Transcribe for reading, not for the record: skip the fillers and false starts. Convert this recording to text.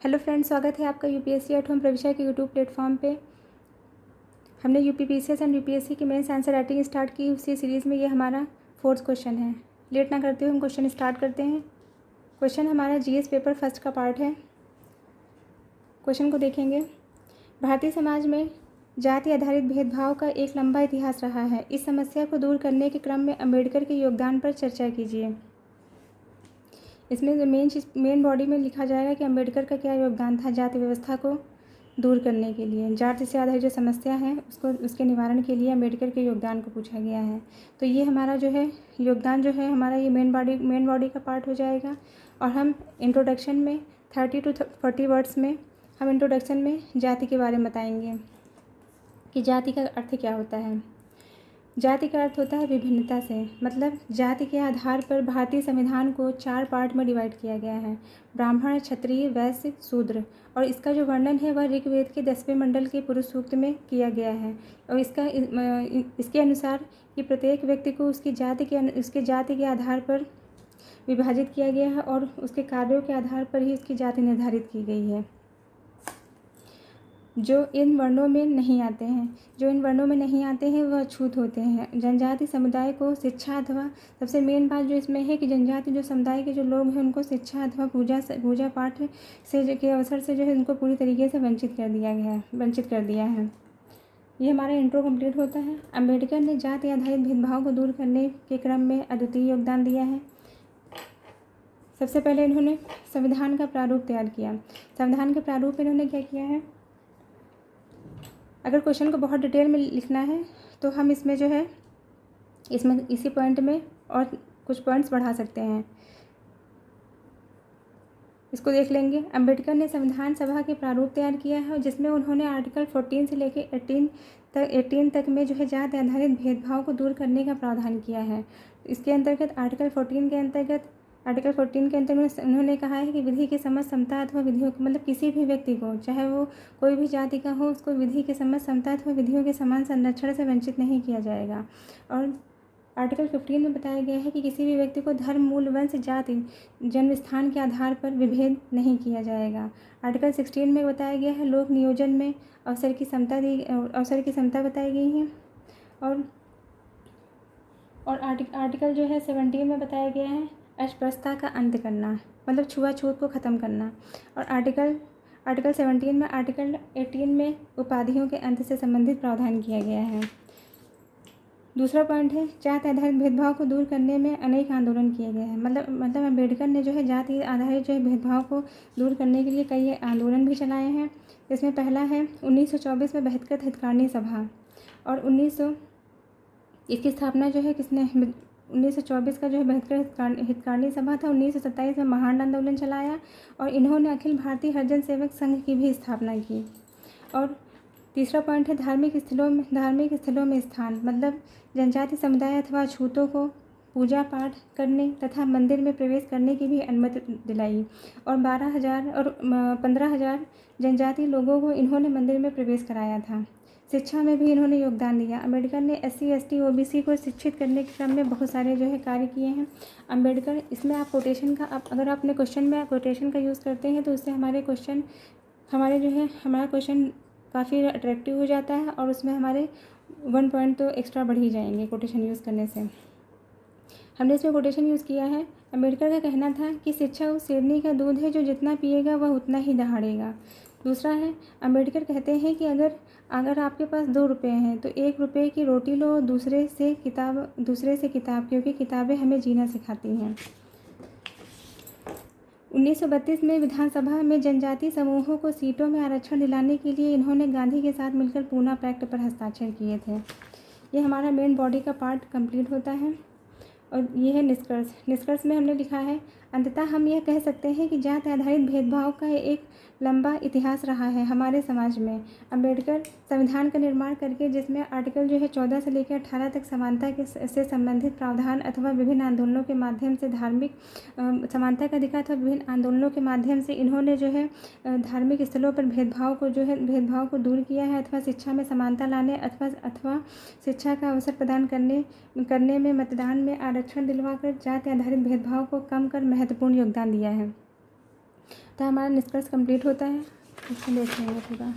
Hello friends, स्वागत है आपका यूपीएससी एट होम प्रविशा के यूट्यूब प्लेटफॉर्म पे। हमने यूपीपीसीएस एंड यूपीएससी की मेंस आंसर राइटिंग स्टार्ट की। उसी सीरीज़ में ये हमारा 4th क्वेश्चन है। लेट ना करते हुए हम क्वेश्चन स्टार्ट करते हैं। क्वेश्चन हमारा जीएस पेपर फर्स्ट का पार्ट है। क्वेश्चन को देखेंगे। भारतीय समाज में जाति आधारित भेदभाव का एक लंबा इतिहास रहा है। इस समस्या को दूर करने के क्रम में अम्बेडकर के योगदान पर चर्चा कीजिए। इसमें मेन बॉडी में लिखा जाएगा कि अम्बेडकर का क्या योगदान था जाति व्यवस्था को दूर करने के लिए। जाति से आधारित जो समस्या है उसके निवारण के लिए अम्बेडकर के योगदान को पूछा गया है। तो ये हमारा जो है योगदान जो है हमारा ये मेन बॉडी का पार्ट हो जाएगा। और हम इंट्रोडक्शन में 30 to 40 वर्ड्स में हम इंट्रोडक्शन में जाति के बारे में बताएंगे कि जाति का अर्थ क्या होता है। जाति का अर्थ होता है विभिन्नता से, मतलब जाति के आधार पर भारतीय संविधान को 4 पार्ट में डिवाइड किया गया है: ब्राह्मण, क्षत्रिय, वैश्य, शूद्र। और इसका जो वर्णन है वह ऋग्वेद के 10वें मंडल के पुरुष सूक्त में किया गया है। और इसके अनुसार कि प्रत्येक व्यक्ति को उसकी जाति के आधार पर विभाजित किया गया है और उसके कार्यों के आधार पर ही उसकी जाति निर्धारित की गई है। जो इन वर्णों में नहीं आते हैं वह अछूत होते हैं। जनजाति समुदाय को शिक्षा अथवा सबसे मेन बात जो इसमें है कि जनजाति जो समुदाय के जो लोग हैं उनको शिक्षा अथवा पूजा पाठ से के अवसर से जो है उनको पूरी तरीके से वंचित कर दिया है। ये हमारा इंट्रो कंप्लीट होता है। अम्बेडकर ने जाति आधारित भेदभाव को दूर करने के क्रम में अद्वितीय योगदान दिया है। सबसे पहले इन्होंने संविधान का प्रारूप तैयार किया। संविधान के प्रारूप में इन्होंने क्या किया है, अगर क्वेश्चन को बहुत डिटेल में लिखना है तो हम इसमें जो है इसी पॉइंट में और कुछ पॉइंट्स बढ़ा सकते हैं। इसको देख लेंगे। अम्बेडकर ने संविधान सभा के प्रारूप तैयार किया है जिसमें उन्होंने आर्टिकल 14 से लेकर 18 तक में जो है जाति आधारित भेदभाव को दूर करने का प्रावधान किया है। इसके अंतर्गत आर्टिकल 14 के अंतर्गत उन्होंने कहा है कि विधि के समझ समता अथवा विधियों को, मतलब किसी भी व्यक्ति को, चाहे वो कोई भी जाति का हो, उसको विधि के समझ समता अथवा विधियों के समान संरक्षण से वंचित नहीं किया जाएगा। और आर्टिकल 15 में बताया गया है कि किसी भी व्यक्ति को धर्म, मूल, वंश, जाति, जन्म स्थान के आधार पर विभेद नहीं किया जाएगा। आर्टिकल 16 में बताया गया है लोक नियोजन में अवसर की समता बताई गई है। और आर्टिकल जो है 17 में बताया गया है अस्पृश्यता का अंत करना, मतलब छुआछूत को ख़त्म करना। और आर्टिकल 17 में आर्टिकल 18 में उपाधियों के अंत से संबंधित प्रावधान किया गया है। दूसरा पॉइंट है जाति आधारित भेदभाव को दूर करने में अनेक आंदोलन किए गए हैं। मतलब अम्बेडकर ने जो है जाति आधारित जो है भेदभाव को दूर करने के लिए कई आंदोलन भी चलाए हैं। इसमें पहला है 1924 में बहिष्कृत हितकारिणी सभा। और इसकी स्थापना जो है 1924 का जो है बहिष्कृत हितकारिणी सभा था। 1927 में महान आंदोलन चलाया और इन्होंने अखिल भारतीय हरिजन सेवक संघ की भी स्थापना की। और तीसरा पॉइंट है धार्मिक स्थलों में स्थान, मतलब जनजाति समुदाय अथवा अछूतों को पूजा पाठ करने तथा मंदिर में प्रवेश करने की भी अनुमति दिलाई। और 15,000 जनजाति लोगों को इन्होंने मंदिर में प्रवेश कराया था। शिक्षा में भी इन्होंने योगदान दिया। अम्बेडकर ने SC ST OBC को शिक्षित करने के क्रम में बहुत सारे जो है कार्य किए हैं अम्बेडकर। इसमें आप कोटेशन का अगर आप अपने क्वेश्चन में कोटेशन का यूज़ करते हैं तो उससे हमारा क्वेश्चन काफ़ी अट्रैक्टिव हो जाता है और उसमें हमारे 1 पॉइंट तो एक्स्ट्रा बढ़ ही जाएंगे कोटेशन यूज़ करने से। हमने इसमें कोटेशन यूज़ किया है। अम्बेडकर का कहना था कि शिक्षा उस शेरनी का दूध है जो जितना पिएगा वह उतना ही दहाड़ेगा। दूसरा है अम्बेडकर कहते हैं कि अगर आपके पास 2 रुपये हैं तो 1 रुपये की रोटी लो और दूसरे से किताब, क्योंकि किताबें हमें जीना सिखाती हैं। 1932 में विधानसभा में जनजातीय समूहों को सीटों में आरक्षण दिलाने के लिए इन्होंने गांधी के साथ मिलकर पूना पैक्ट पर हस्ताक्षर किए थे। ये हमारा मेन बॉडी का पार्ट कंप्लीट होता है। और ये है निष्कर्ष में हमने लिखा है अंततः हम यह कह सकते हैं कि जाति आधारित भेदभाव का एक लंबा इतिहास रहा है हमारे समाज में। अम्बेडकर संविधान का निर्माण करके जिसमें आर्टिकल जो है 14 से लेकर 18 तक समानता से संबंधित प्रावधान अथवा विभिन्न आंदोलनों के माध्यम से धार्मिक समानता का अधिकार अथवा विभिन्न आंदोलनों के माध्यम से इन्होंने जो है धार्मिक स्थलों पर भेदभाव को दूर किया है अथवा शिक्षा में समानता लाने अथवा शिक्षा का अवसर प्रदान करने में, मतदान में आरक्षण दिलवाकर जाति आधारित भेदभाव को कम कर महत्वपूर्ण योगदान दिया है। तो हमारा निष्कर्ष कंप्लीट होता है। क्वेश्चन देख लेंगे पूरा।